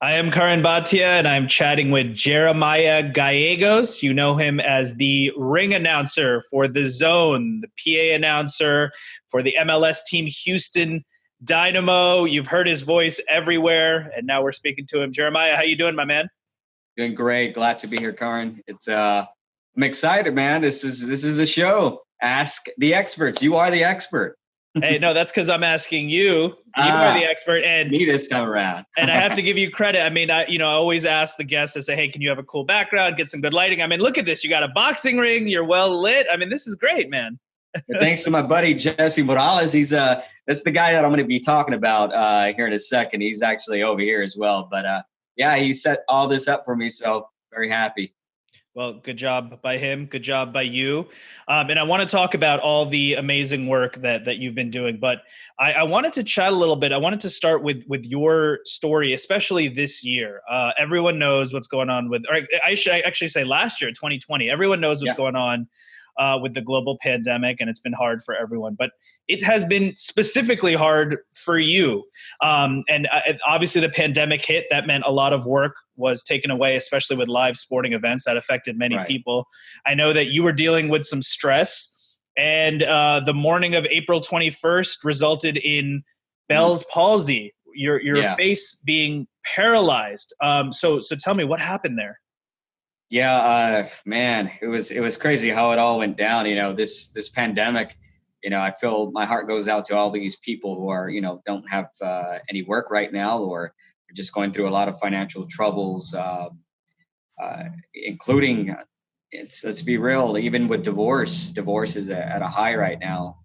I am Curran Bhatia, and I'm chatting with Jeremiah Gallegos. You know him as the ring announcer for The Zone, the PA announcer for the MLS team Houston Dynamo. You've heard his voice everywhere, and now we're speaking to him. Jeremiah, how you doing, my man? Doing great. Glad to be here, Curran. I'm excited, man. This is the show. Ask the experts. You are the expert. Hey, no, that's because I'm asking you. You are the expert, and me this time around. And I have to give you credit. I mean, I always ask the guests, I say, hey, can you have a cool background, get some good lighting? I mean, look at this. You got a boxing ring. You're well lit. I mean, this is great, man. Thanks to my buddy, Jesse Morales. That's the guy that I'm going to be talking about here in a second. He's actually over here as well. But yeah, he set all this up for me. So very happy. Well, good job by him. Good job by you. And I want to talk about all the amazing work that you've been doing. But I wanted to chat a little bit. I wanted to start with your story, especially this year. Everyone knows what's going on with, or I should actually say last year, 2020. Everyone knows what's going on with the global pandemic, and it's been hard for everyone. But it has been specifically hard for you. And obviously the pandemic hit. That meant a lot of work was taken away, especially with live sporting events that affected many people. I know that you were dealing with some stress, and the morning of April 21st resulted in Bells Palsy, your face being paralyzed. So tell me, what happened there? Yeah, man, it was crazy how it all went down. This pandemic, I feel my heart goes out to all these people who are, don't have any work right now, or are just going through a lot of financial troubles, including, let's be real, even with divorce is at a high right now.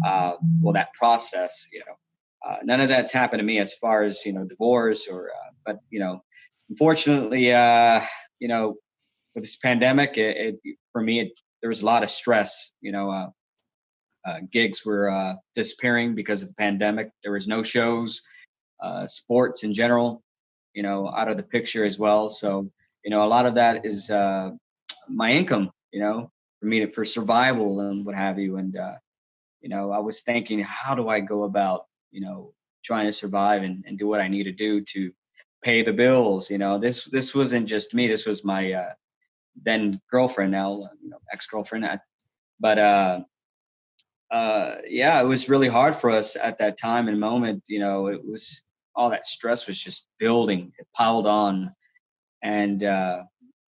That process, none of that's happened to me as far as, divorce but unfortunately, with this pandemic, for me, there was a lot of stress. Gigs were disappearing because of the pandemic. There was no shows, sports in general, out of the picture as well. So, a lot of that is my income, for survival and what have you. And, I was thinking, how do I go about, trying to survive and do what I need to do to pay the bills? This wasn't just me. This was my then girlfriend, now ex-girlfriend. But it was really hard for us at that time and moment. It was all that stress was just building, it piled on. And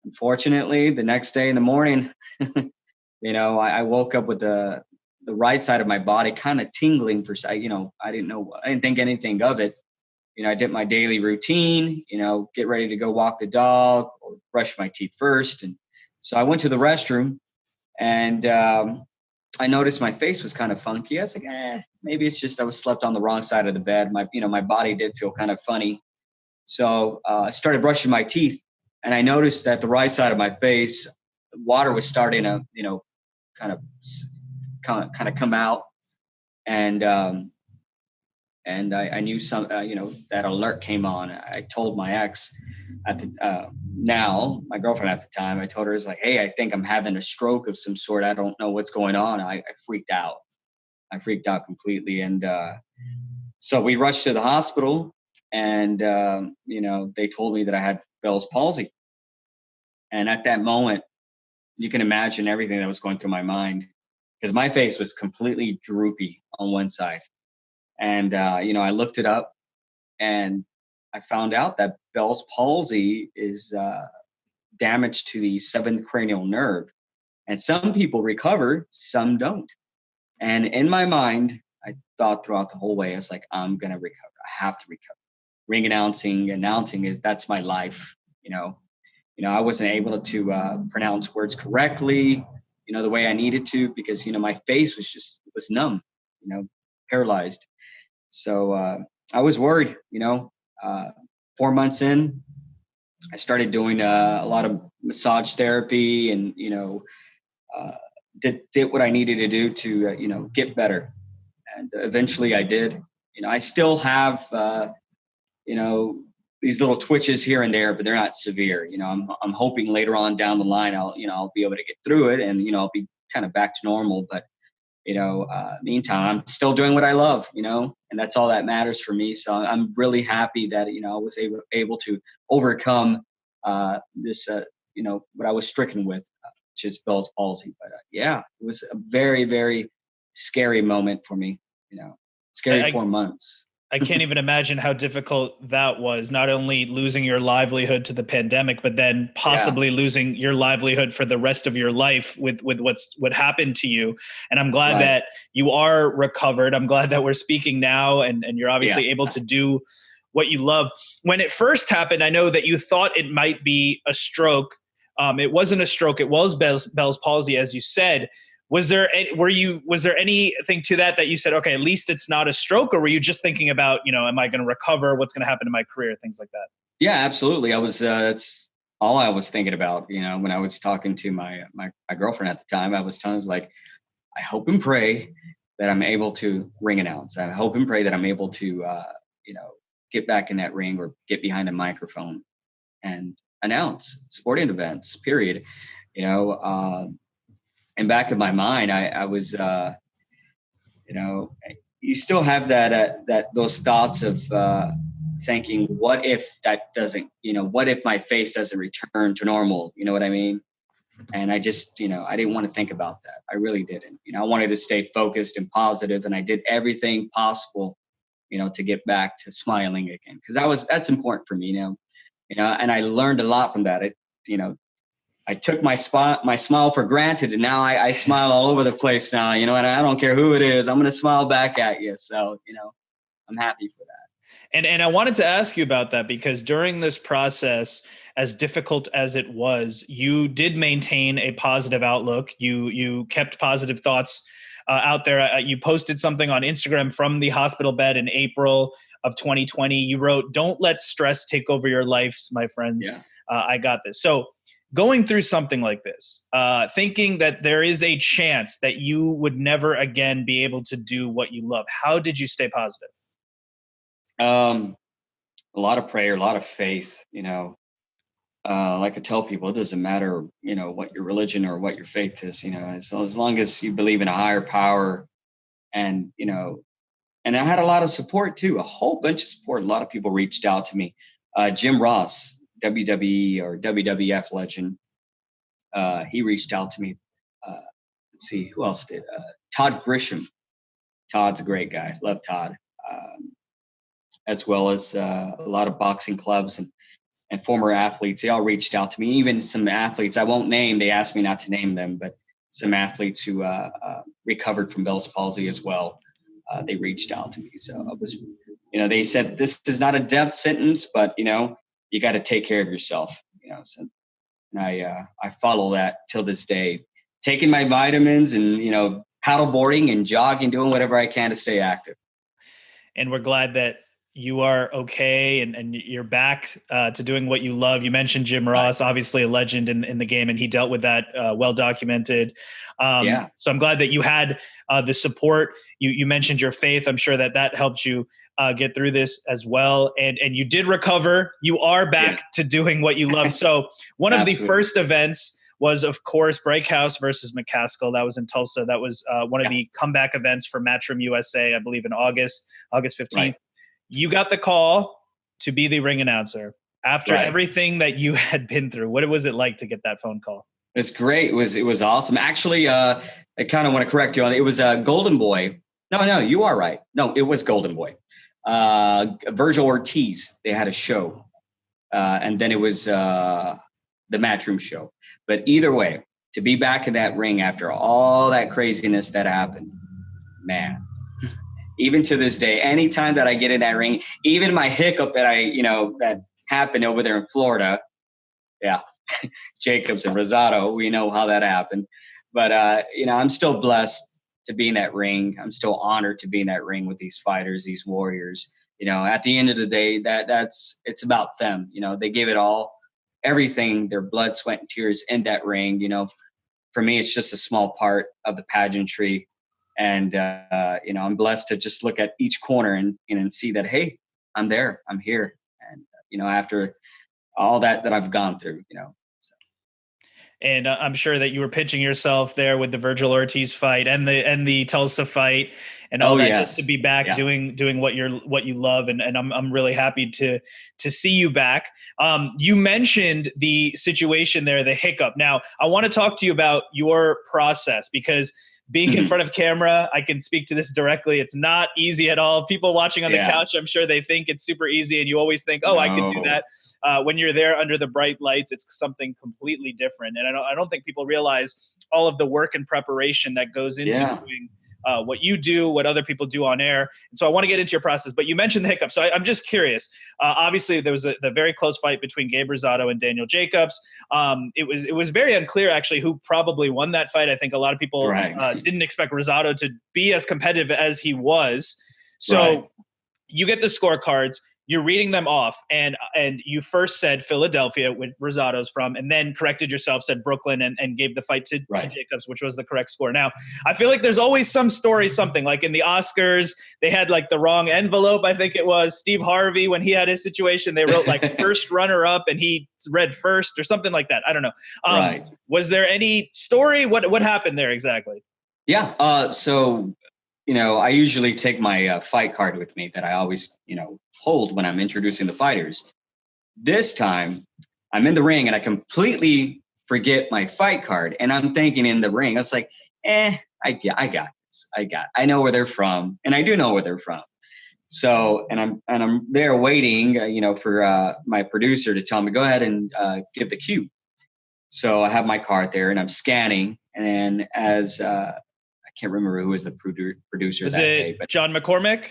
unfortunately, the next day in the morning, I woke up with the right side of my body kind of tingling I didn't think anything of it. I did my daily routine, get ready to go walk the dog or brush my teeth first. And so I went to the restroom, and I noticed my face was kind of funky. I was like, maybe it's just I was slept on the wrong side of the bed. My body did feel kind of funny. So I started brushing my teeth, and I noticed that the right side of my face, water was starting to, kind of come out. And I knew that alert came on. I told my ex now my girlfriend at the time, I told her, it's like, hey, I think I'm having a stroke of some sort. I don't know what's going on. I freaked out. I freaked out completely. And so we rushed to the hospital, and, they told me that I had Bell's palsy. And at that moment, you can imagine everything that was going through my mind, because my face was completely droopy on one side. And, I looked it up, and I found out that Bell's palsy is damage to the seventh cranial nerve. And some people recover, some don't. And in my mind, I thought throughout the whole way, I was like, I'm going to recover. I have to recover. Ring announcing that's my life. I wasn't able to pronounce words correctly, the way I needed to, because, my face was numb, paralyzed. So I was worried, 4 months in, I started doing a lot of massage therapy, and, did what I needed to do to, get better. And eventually I did. I still have, these little twitches here and there, but they're not severe. I'm hoping later on down the line, I'll be able to get through it, and, I'll be kind of back to normal. But meantime, I'm still doing what I love, and that's all that matters for me. So I'm really happy that, I was able to overcome this, what I was stricken with, which is Bells Palsy. But yeah, it was a very, very scary moment for me, scary 4 months. I can't even imagine how difficult that was, not only losing your livelihood to the pandemic, but then possibly losing your livelihood for the rest of your life with what happened to you. And I'm glad that you are recovered. I'm glad that we're speaking now and you're obviously able to do what you love. When it first happened, I know that you thought it might be a stroke. It wasn't a stroke. It was Bell's palsy, as you said. Was there anything to that you said, okay, at least it's not a stroke, or were you just thinking about, am I going to recover? What's going to happen to my career? Things like that. Yeah, absolutely. I was, it's all I was thinking about, when I was talking to my girlfriend at the time. I was telling her, like, I hope and pray that I'm able to ring announce. I hope and pray that I'm able to, get back in that ring or get behind the microphone and announce sporting events, period. And back in my mind, I was, you still have those thoughts of thinking, what if that doesn't, what if my face doesn't return to normal? You know what I mean? And I just, I didn't want to think about that. I really didn't. I wanted to stay focused and positive, and I did everything possible, to get back to smiling again, because that's important for me now. And I learned a lot from that. I took my smile for granted, and now I smile all over the place now, and I don't care who it is. I'm going to smile back at you. So, I'm happy for that. And I wanted to ask you about that, because during this process, as difficult as it was, you did maintain a positive outlook. You kept positive thoughts out there. You posted something on Instagram from the hospital bed in April of 2020. You wrote, "Don't let stress take over your lives, my friends. Yeah. I got this." So going through something like this, thinking that there is a chance that you would never again be able to do what you love, how did you stay positive? A lot of prayer, a lot of faith. Like I tell people, it doesn't matter, what your religion or what your faith is. As long as you believe in a higher power, and and I had a lot of support too, a whole bunch of support. A lot of people reached out to me. Jim Ross, WWE or WWF legend, he reached out to me. Let's see, who else did? Todd Grisham. Todd's a great guy. Love Todd. As well as a lot of boxing clubs and former athletes. They all reached out to me. Even some athletes I won't name, they asked me not to name them, but some athletes who recovered from Bell's palsy as well. They reached out to me. So I was, they said, this is not a death sentence, but, you got to take care of yourself. So and I follow that till this day, taking my vitamins and, paddle boarding and jogging, doing whatever I can to stay active. And we're glad that you are okay and you're back to doing what you love. You mentioned Jim Ross, obviously a legend in the game, and he dealt with that well documented. So I'm glad that you had the support. You mentioned your faith. I'm sure that helped you get through this as well. And you did recover. You are back to doing what you love. So one of the first events was, of course, Breakhouse versus McCaskill. That was in Tulsa. That was one of the comeback events for Matchroom USA, I believe in August 15th. Right. You got the call to be the ring announcer after everything that you had been through. What was it like to get that phone call? It's great. It was awesome. Actually, I kind of want to correct you on it. It was Golden Boy. No, you are right. No, it was Golden Boy. Virgil Ortiz. They had a show, and then it was the Matchroom show. But either way, to be back in that ring after all that craziness that happened, man. Even to this day, anytime that I get in that ring, even my hiccup that that happened over there in Florida, Jacobs-Rosado, we know how that happened. But, I'm still blessed to be in that ring. I'm still honored to be in that ring with these fighters, these warriors. At the end of the day, it's about them. They gave it all, everything, their blood, sweat, and tears in that ring. For me, it's just a small part of the pageantry. And, I'm blessed to just look at each corner and see that, hey, I'm there, I'm here. And, after all that I've gone through, so. And I'm sure that you were pitching yourself there with the Virgil Ortiz fight and the Tulsa fight and all Oh that, just to yes. be back Yeah. doing what you love. And I'm really happy to see you back. You mentioned the situation there, the hiccup. Now I want to talk to you about your process, because being in front of camera, I can speak to this directly. It's not easy at all. People watching on the couch, I'm sure they think it's super easy, and you always think, "Oh, I could do that." When you're there under the bright lights, it's something completely different. And I don't think people realize all of the work and preparation that goes into doing what you do, what other people do on air. And so I want to get into your process, but you mentioned the hiccup. So I'm just curious. Obviously there was the very close fight between Gabe Rosado and Daniel Jacobs. It was very unclear actually who probably won that fight. I think a lot of people didn't expect Rosado to be as competitive as he was. So you get the scorecards. You're reading them off, and you first said Philadelphia, with Rosado's from, and then corrected yourself, said Brooklyn, and gave the fight to Jacobs, which was the correct score. Now, I feel like there's always some story, something like in the Oscars, they had like the wrong envelope. I think it was Steve Harvey when he had his situation. They wrote like first runner up, and he read first or something like that. I don't know. Was there any story? What happened there exactly? Yeah. So, I usually take my fight card with me that I always, hold when I'm introducing the fighters. This time I'm in the ring and I completely forget my fight card, and I'm thinking in the ring, I was like, I got this. I know where they're from, and I do know where they're from. So, and I'm there waiting, for my producer to tell me, go ahead and give the cue. So I have my card there and I'm scanning, and as I can't remember who was the producer was that it day, but John McCormick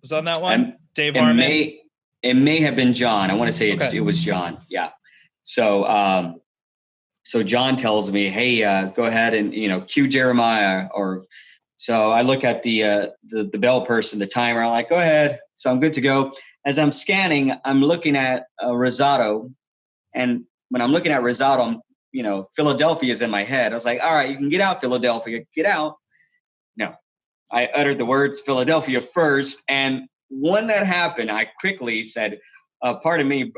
was on that one. Dave Harmon. It may have been John. I want to say it was John. Yeah. So, so John tells me, hey, go ahead and, cue Jeremiah. So I look at the bell person, the timer. I'm like, go ahead. So I'm good to go. As I'm scanning, I'm looking at Rosado. And when I'm looking at Rosado, Philadelphia is in my head. I was like, all right, you can get out, Philadelphia, get out. No, I uttered the words Philadelphia first. And when that happened, I quickly said, pardon me,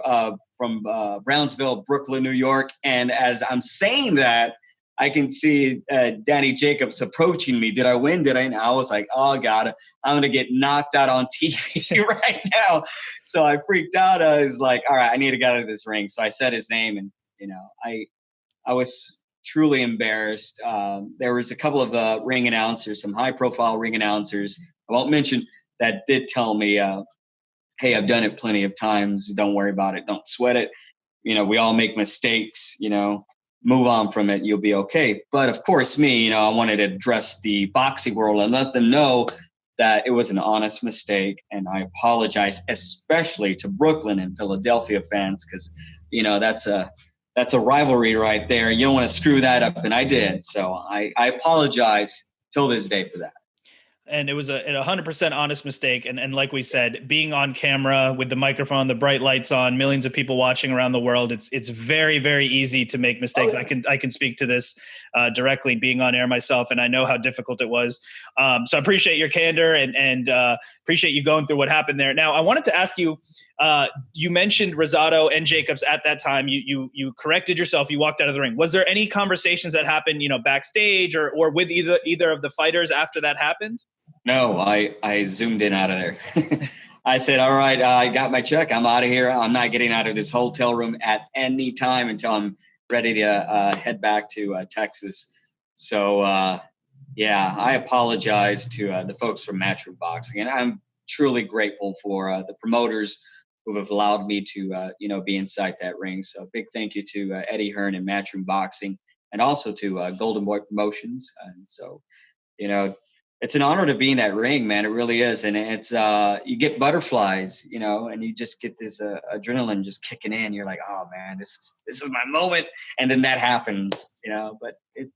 from Brownsville, Brooklyn, New York. And as I'm saying that, I can see Danny Jacobs approaching me. Did I win? Did I? And I was like, oh, God, I'm going to get knocked out on TV right now. So I freaked out. I was like, all right, I need to get out of this ring. So I said his name, and, I was truly embarrassed. There was a couple of ring announcers, some high-profile ring announcers, I won't mention, that did tell me, hey, I've done it plenty of times. Don't worry about it. Don't sweat it. We all make mistakes, move on from it. You'll be okay. But of course, me, I wanted to address the boxing world and let them know that it was an honest mistake. And I apologize, especially to Brooklyn and Philadelphia fans, because, that's a rivalry right there. You don't want to screw that up. And I did. So I apologize till this day for that. And it was a 100% honest mistake. And like we said, being on camera with the microphone, the bright lights on, millions of people watching around the world, it's very, very easy to make mistakes. Oh, yeah. I can speak to this directly, being on air myself, and I know how difficult it was. So I appreciate your candor and appreciate you going through what happened there. Now, I wanted to ask you, you mentioned Rosado and Jacobs at that time. You corrected yourself. You walked out of the ring. Was there any conversations that happened, backstage or with either of the fighters after that happened? No, I zoomed in out of there. I said, all right, I got my check. I'm out of here. I'm not getting out of this hotel room at any time until I'm ready to head back to Texas. So, I apologize to the folks from Matchroom Boxing. And I'm truly grateful for the promoters who have allowed me to, be inside that ring. So big thank you to Eddie Hearn and Matchroom Boxing, and also to Golden Boy Promotions. And so, it's an honor to be in that ring, man. It really is. And it's, you get butterflies, and you just get this adrenaline just kicking in. You're like, oh man, this is my moment. And then that happens, but it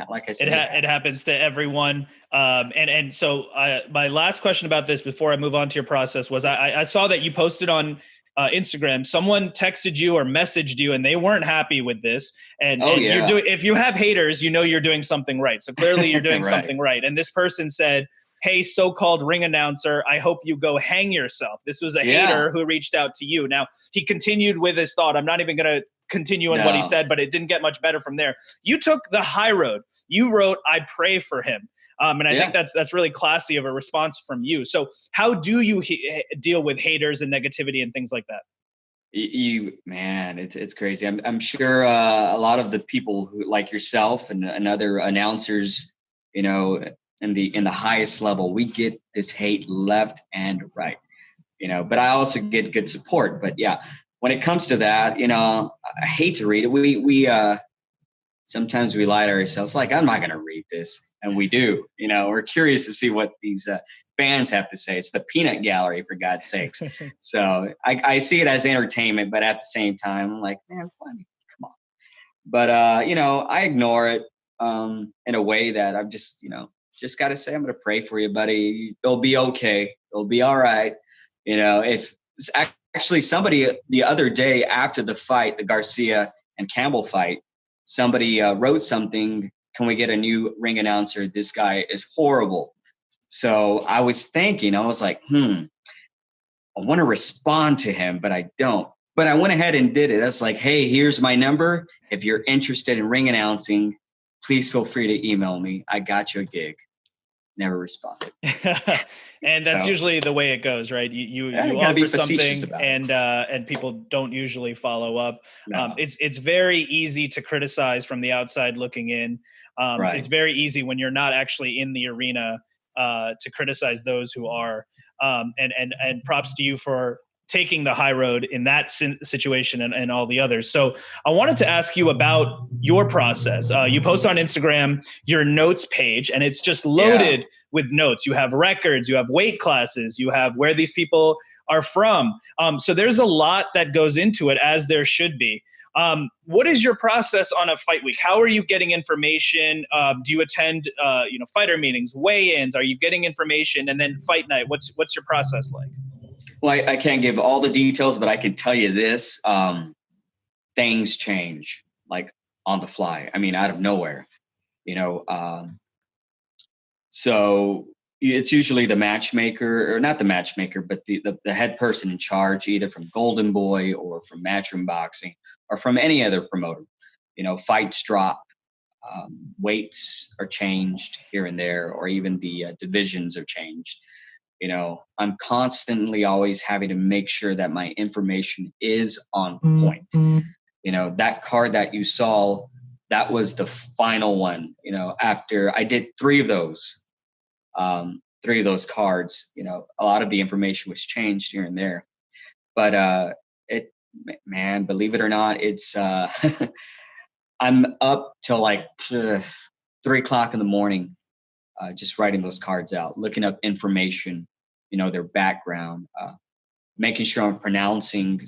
like I said, it happens to everyone. And so my last question about this before I move on to your process was I saw that you posted on Instagram, someone texted you or messaged you and they weren't happy with this. And you're doing, if you have haters, you're doing something right. So clearly you're doing right. something right. And this person said, hey, so-called ring announcer, I hope you go hang yourself. This was a hater who reached out to you. Now, he continued with his thought. I'm not even going to continue on what he said, but it didn't get much better from there. You took the high road. You wrote, I pray for him. And I think that's really classy of a response from you. So how do you deal with haters and negativity and things like that? Man, it's crazy. I'm sure a lot of the people who, like yourself and other announcers, you know, in the highest level, we get this hate left and right, you know, but I also get good support. But yeah, when it comes to that, you know, I hate to read it. We sometimes we lie to ourselves, like, I'm not going to read this. And we do, you know, we're curious to see what these fans have to say. It's the peanut gallery, for God's sakes. So I see it as entertainment, but at the same time, I'm like, man, come on. But, you know, I ignore it in a way that I've just, you know, just got to say, I'm going to pray for you, buddy. It'll be okay. It'll be all right. You know, if actually somebody the other day after the fight, the Garcia and Campbell fight, somebody wrote something, can we get a new ring announcer? This guy is horrible. So I was thinking, I was like, I want to respond to him, but I don't. But I went ahead and did it. I was like, hey, here's my number. If you're interested in ring announcing, please feel free to email me. I got you a gig. Never responded. And that's usually the way it goes, right? You offer something and people don't usually follow up. No. It's very easy to criticize from the outside looking in. It's very easy when you're not actually in the arena to criticize those who are. And props to you for taking the high road in that situation and all the others. So I wanted to ask you about your process. You post on Instagram your notes page, and it's just loaded with notes. You have records, you have weight classes, you have where these people are from. So there's a lot that goes into it, as there should be. What is your process on a fight week? How are you getting information? Do you attend, fighter meetings, weigh-ins? Are you getting information? And then fight night, what's your process like? Well, I can't give all the details, but I can tell you this, things change like on the fly. I mean, out of nowhere, you know. So it's usually the matchmaker, or not the matchmaker, but the head person in charge, either from Golden Boy or from Matchroom Boxing or from any other promoter. You know, fights drop, weights are changed here and there, or even the divisions are changed. You know, I'm constantly always having to make sure that my information is on point. You know, that card that you saw, that was the final one. You know, after I did three of those cards, you know, a lot of the information was changed here and there. But believe it or not, it's I'm up till like 3 o'clock in the morning. Just writing those cards out, looking up information, you know, their background, making sure I'm pronouncing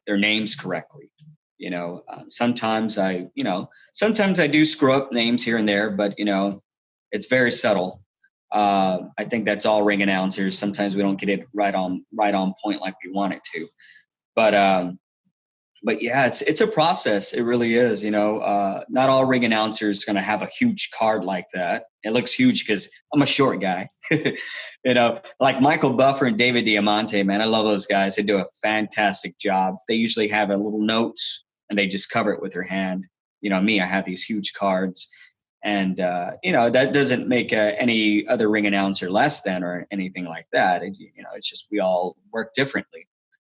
their names correctly. You know, sometimes I do screw up names here and there, but, you know, it's very subtle. I think that's all ring announcers. Sometimes we don't get it right on point like we want it to. But yeah, it's a process. It really is. You know, not all ring announcers going to have a huge card like that. It looks huge because I'm a short guy. You know, like Michael Buffer and David Diamante, man, I love those guys. They do a fantastic job. They usually have a little notes and they just cover it with their hand. You know, me, I have these huge cards, and you know, that doesn't make any other ring announcer less than or anything like that. You know, it's just we all work differently,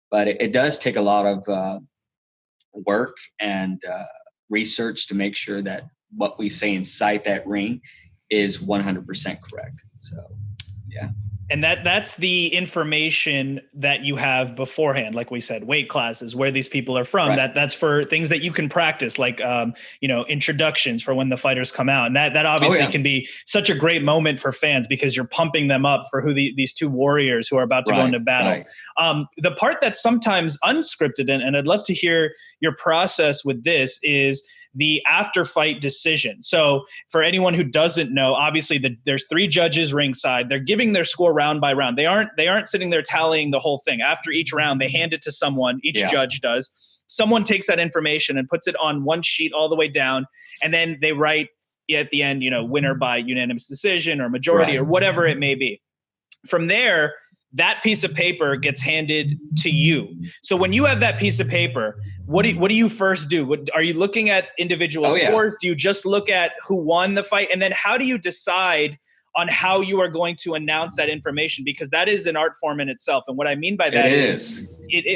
but it does take a lot of work and research to make sure that what we say inside that ring is 100% correct. So, yeah. And that's the information that you have beforehand, like we said, weight classes, where these people are from. Right. That's for things that you can practice, like introductions for when the fighters come out, and that obviously can be such a great moment for fans because you're pumping them up for who these two warriors who are about to go into battle. Right. The part that's sometimes unscripted, and I'd love to hear your process with this, is the after fight decision. So for anyone who doesn't know, obviously there's 3 judges ringside. They're giving their score round by round. They aren't sitting there tallying the whole thing. After each round, they hand it to someone. Each judge does. Someone takes that information and puts it on one sheet all the way down, and then they write at the end, winner by unanimous decision or majority Right. or whatever it may be. From there, that piece of paper gets handed to you. So when you have that piece of paper, what do you first do? Are you looking at individual scores? Do you just look at who won the fight? And then how do you decide on how you are going to announce that information? Because that is an art form in itself. And what I mean by that is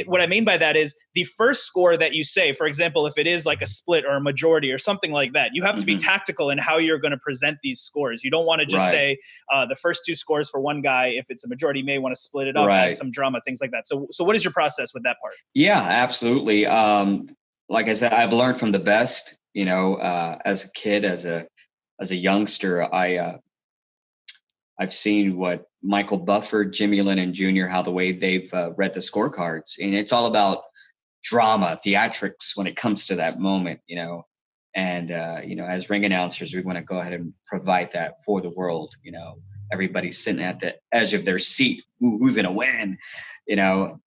what I mean by that is the first score that you say, for example, if it is like a split or a majority or something like that, you have to be tactical in how you're going to present these scores. You don't want to just say the first two scores for one guy. If it's a majority, you may want to split it up, add some drama, things like that. So what is your process with that part? Yeah, absolutely. Like I said, I've learned from the best, as a kid, as a youngster, I've seen what Michael Buffer, Jimmy Lennon Jr., how the way they've read the scorecards. And it's all about drama, theatrics when it comes to that moment, And, as ring announcers, we want to go ahead and provide that for the world. Everybody's sitting at the edge of their seat. Who's going to win?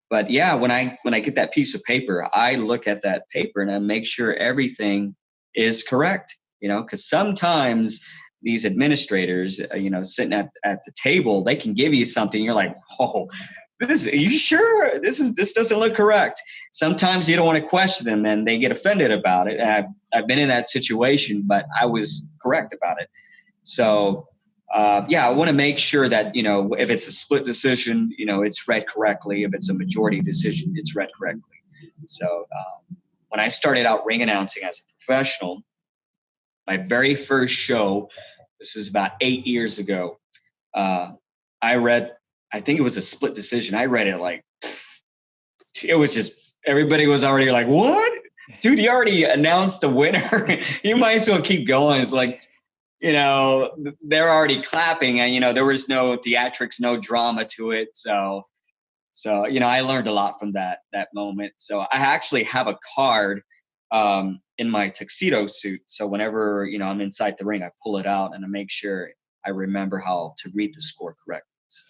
But yeah, when I get that piece of paper, I look at that paper and I make sure everything is correct, because sometimes these administrators, sitting at the table, they can give you something. You're like, oh, are you sure this doesn't look correct? Sometimes you don't want to question them and they get offended about it. And I've been in that situation, but I was correct about it. So, I want to make sure that, if it's a split decision, it's read correctly. If it's a majority decision, it's read correctly. So when I started out ring announcing as a professional, my very first show, this is about 8 years ago, I think it was a split decision. I read it like, it was just, everybody was already like, what? Dude, you already announced the winner. You might as well keep going. It's like, they're already clapping and, there was no theatrics, no drama to it. So, I learned a lot from that moment. So I actually have a card in my tuxedo suit. So whenever, I'm inside the ring, I pull it out and I make sure I remember how to read the score correctly. So,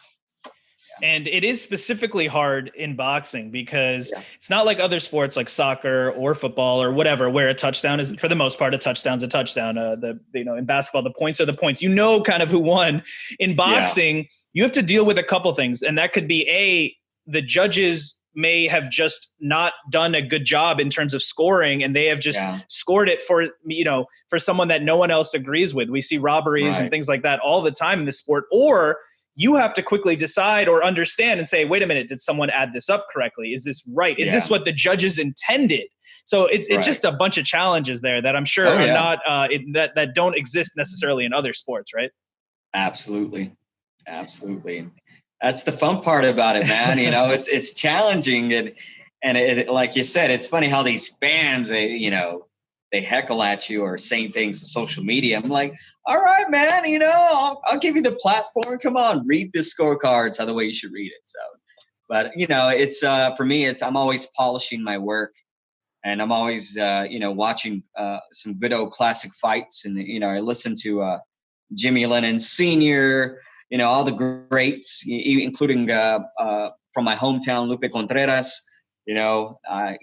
And it is specifically hard in boxing because it's not like other sports like soccer or football or whatever, where a touchdown is, for the most part, a touchdown's a touchdown. In basketball, the points are the points. Kind of who won. In boxing, you have to deal with a couple things, and that could be the judges may have just not done a good job in terms of scoring, and they have just scored it for someone that no one else agrees with. We see robberies and things like that all the time in the sport. Or you have to quickly decide or understand and say, wait a minute, did someone add this up correctly? Is this right? Is this what the judges intended? So it's just a bunch of challenges there that I'm sure are not that don't exist necessarily in other sports, right? Absolutely. That's the fun part about it, man. It's challenging and it, like you said, it's funny how these fans, they heckle at you or saying things on social media. I'm like, all right, man, I'll give you the platform. Come on, read the scorecards how the way you should read it. So, but it's for me, I'm always polishing my work, and I'm always watching some good old classic fights, and I listen to Jimmy Lennon Sr., all the greats, including from my hometown, Lupe Contreras. I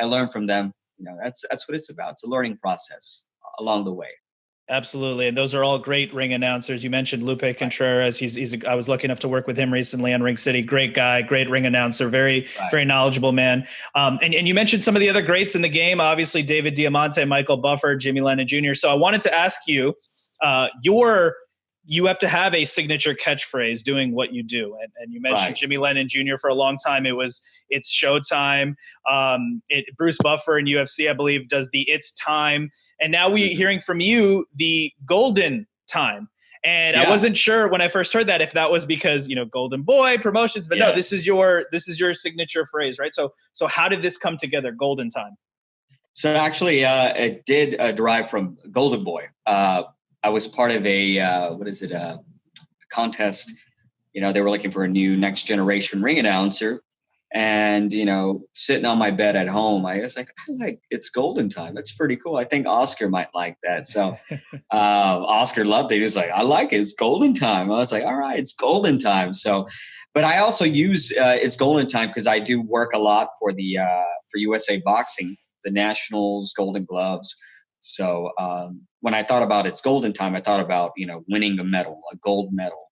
learn from them. That's what it's about. It's a learning process along the way. Absolutely. And those are all great ring announcers. You mentioned Lupe Contreras. I was lucky enough to work with him recently on Ring City. Great guy, great ring announcer, very knowledgeable man. And you mentioned some of the other greats in the game, obviously David Diamante, Michael Buffer, Jimmy Lennon Jr. So I wanted to ask you, you have to have a signature catchphrase doing what you do. And you mentioned Jimmy Lennon Jr. for a long time. It's showtime. Bruce Buffer in UFC, I believe, does the it's time. And now we're hearing from you the golden time. And I wasn't sure when I first heard that if that was because, golden boy promotions, but no, this is your signature phrase, right? So how did this come together, golden time? So actually it did derive from Golden Boy. I was part of a contest. They were looking for a new next generation ring announcer, and sitting on my bed at home, I was like, it's golden time. That's pretty cool. I think Oscar might like that. So Oscar loved it. He was like, I like it. It's golden time. I was like, all right, it's golden time. So, but I also use it's golden time because I do work a lot for the for USA Boxing, the Nationals, Golden Gloves. So when I thought about it's golden time, I thought about, winning a medal, a gold medal,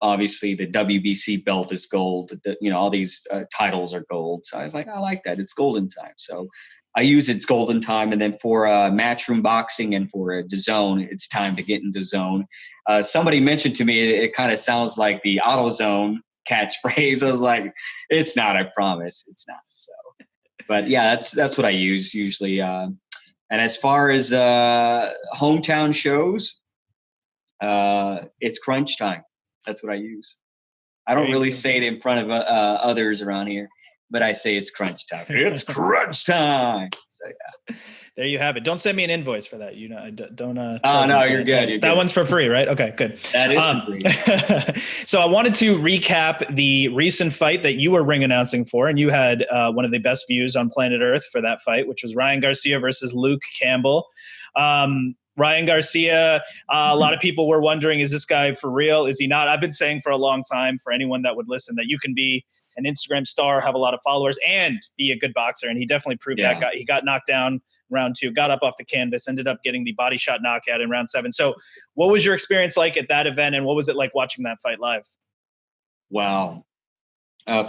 obviously the WBC belt is gold, all these titles are gold. So I was like, I like that. It's golden time. So I use it's golden time. And then for matchroom boxing and for DAZN, it's time to get into zone. Somebody mentioned to me, it kind of sounds like the AutoZone catchphrase. I was like, it's not, I promise it's not. So, but yeah, that's what I use usually. And as far as hometown shows, it's crunch time. That's what I use. I don't really say it in front of others around here, but I say it's crunch time. It's crunch time. So yeah. There you have it. Don't send me an invoice for that. Don't. Oh no, you're good. That one's for free, right? Okay, good. That is for free. So I wanted to recap the recent fight that you were ring announcing for, and you had one of the best views on planet Earth for that fight, which was Ryan Garcia versus Luke Campbell. Ryan Garcia, a lot of people were wondering, is this guy for real? Is he not? I've been saying for a long time, for anyone that would listen, that you can be an Instagram star, have a lot of followers, and be a good boxer. And he definitely proved that. He got knocked down round 2, got up off the canvas, ended up getting the body shot knockout in round 7. So what was your experience like at that event, and what was it like watching that fight live? Wow.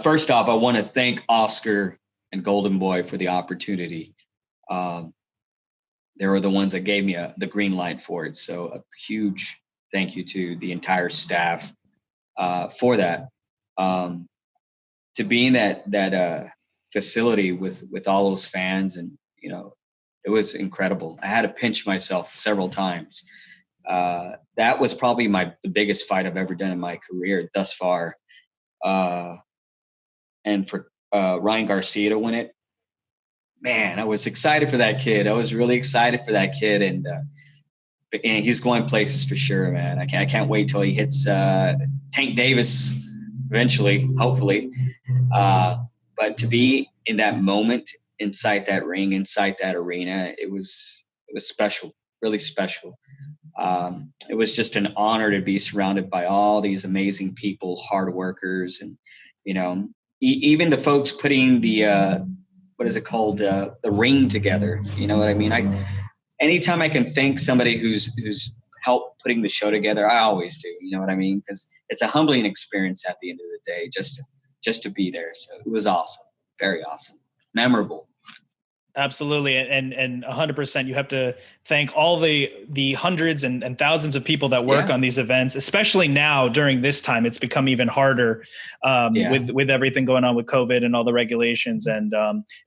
First off, I want to thank Oscar and Golden Boy for the opportunity. They were the ones that gave me the green light for it. So a huge thank you to the entire staff for that. To be in that facility with all those fans, and it was incredible. I had to pinch myself several times. That was probably the biggest fight I've ever done in my career thus far. And for Ryan Garcia to win it, man, I was excited for that kid. I was really excited for that kid, and he's going places for sure, man. I can't wait till he hits Tank Davis eventually, hopefully. But to be in that moment, inside that ring, inside that arena, it was special, really special. It was just an honor to be surrounded by all these amazing people, hard workers, and even the folks putting the what is it called? The ring together. You know what I mean? Anytime I can thank somebody who's helped putting the show together, I always do. You know what I mean? Because it's a humbling experience at the end of the day, just to be there. So it was awesome, very awesome, memorable. Absolutely. And 100%, you have to thank all the hundreds and thousands of people that work on these events, especially now during this time. It's become even harder with everything going on with COVID and all the regulations. And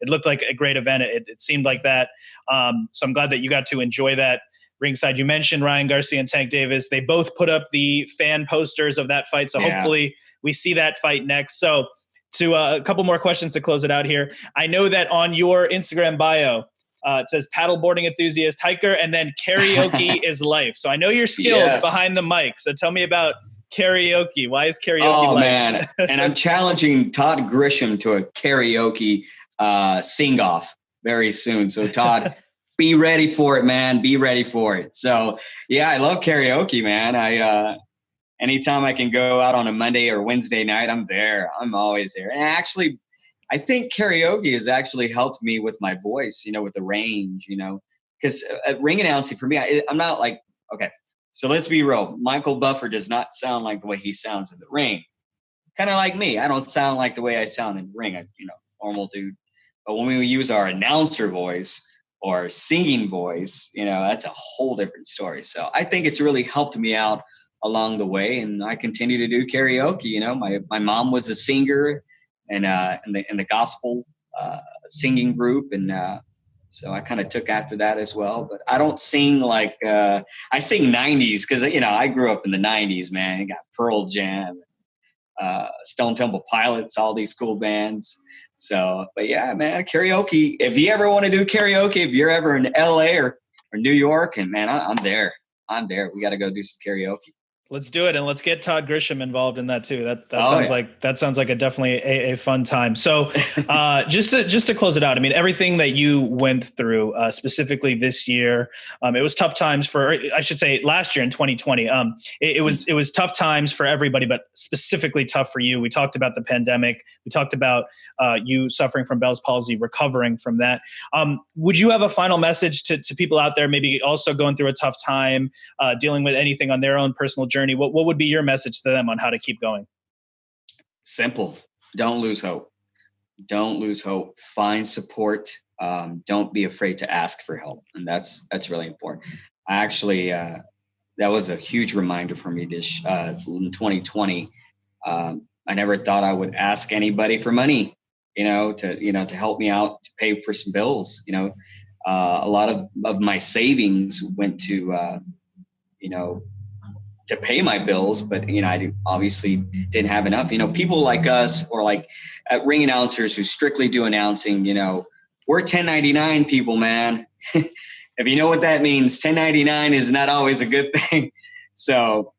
it looked like a great event. It seemed like that. So I'm glad that you got to enjoy that ringside. You mentioned Ryan Garcia and Tank Davis. They both put up the fan posters of that fight. So hopefully we see that fight next. So to a couple more questions to close it out here. I know that on your Instagram bio, it says paddleboarding enthusiast, hiker, and then karaoke is life. So I know you're skilled behind the mic. So tell me about karaoke. Why is karaoke life? Oh, man. And I'm challenging Todd Grisham to a karaoke sing-off very soon. So, Todd, be ready for it, man. Be ready for it. So, yeah, I love karaoke, man. Anytime I can go out on a Monday or Wednesday night, I'm there. I'm always there. And actually, I think karaoke has actually helped me with my voice, with the range, because ring announcing for me, I'm not like, okay, so let's be real. Michael Buffer does not sound like the way he sounds in the ring. Kind of like me. I don't sound like the way I sound in the ring. Normal dude. But when we use our announcer voice or singing voice, that's a whole different story. So I think it's really helped me out along the way, and I continue to do karaoke. My mom was a singer and in the gospel singing group, and so I kind of took after that as well. But I don't sing like I sing 90s because I grew up in the 90s, man. I got Pearl Jam, Stone Temple Pilots, all these cool bands. So, but yeah, man, karaoke. If you ever want to do karaoke, if you're ever in LA or New York, and man, I'm there. We got to go do some karaoke. Let's do it, and let's get Todd Grisham involved in that too. That Oh sounds yeah. like definitely a fun time. So, just to close it out, I mean, everything that you went through, specifically this year, it was tough times for, I should say, last year in 2020. It was tough times for everybody, but specifically tough for you. We talked about the pandemic. We talked about you suffering from Bell's palsy, recovering from that. Would you have a final message to people out there, maybe also going through a tough time, dealing with anything on their own personal journey? What would be your message to them on how to keep going? Simple. Don't lose hope. Don't lose hope. Find support. Don't be afraid to ask for help. And that's really important. I actually, that was a huge reminder for me this in 2020. I never thought I would ask anybody for money, to help me out, to pay for some bills. A lot of my savings went to, to pay my bills, but I obviously didn't have enough. People like us, or like ring announcers who strictly do announcing, we're 1099 people, man. If you know what that means, 1099 is not always a good thing. So,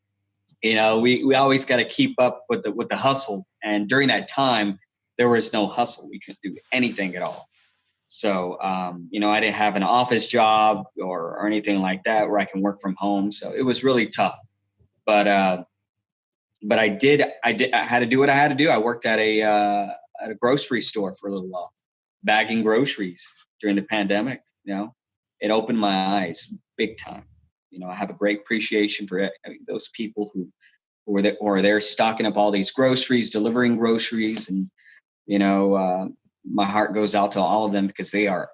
we always got to keep up with the hustle. And during that time, there was no hustle. We couldn't do anything at all. So, I didn't have an office job or anything like that where I can work from home. So it was really tough. But I had to do what I had to do. I worked at a grocery store for a little while, bagging groceries during the pandemic. It opened my eyes big time. I have a great appreciation for those people who are there stocking up all these groceries, delivering groceries. And, my heart goes out to all of them, because they are,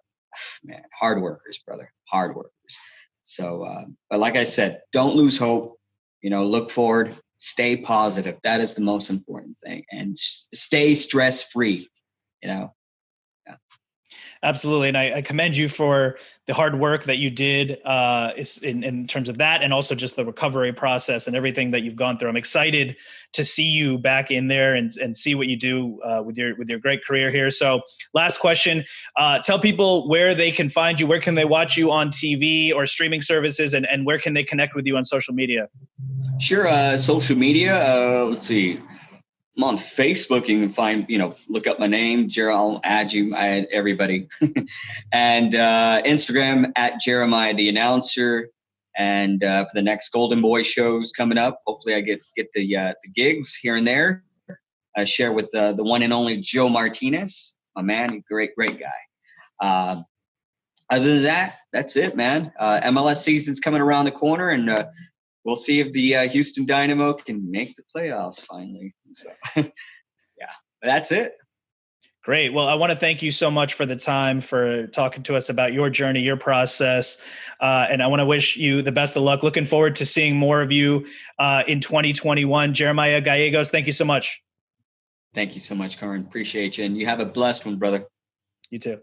man, hard workers, brother, hard workers. So, but like I said, don't lose hope. Look forward, stay positive. That is the most important thing, and stay stress-free, Yeah. Absolutely. And I commend you for the hard work that you did in terms of that, and also just the recovery process and everything that you've gone through. I'm excited to see you back in there and see what you do with your great career here. So last question, tell people where they can find you, where can they watch you on TV or streaming services, and where can they connect with you on social media? Sure. Social media, let's see. I'm on Facebook. You can find, look up my name, I'll add you. I add everybody. And Instagram at Jeremiah the Announcer. And for the next Golden Boy shows coming up, hopefully I get the gigs here and there. I share with the one and only Joe Martinez, my man, great guy. Other than that, that's it, man. MLS season's coming around the corner, and we'll see if the Houston Dynamo can make the playoffs finally. So, yeah, that's it. Great. Well, I want to thank you so much for the time, for talking to us about your journey, your process. And I want to wish you the best of luck. Looking forward to seeing more of you in 2021. Jeremiah Gallegos, thank you so much. Thank you so much, Curran. Appreciate you. And you have a blessed one, brother. You too.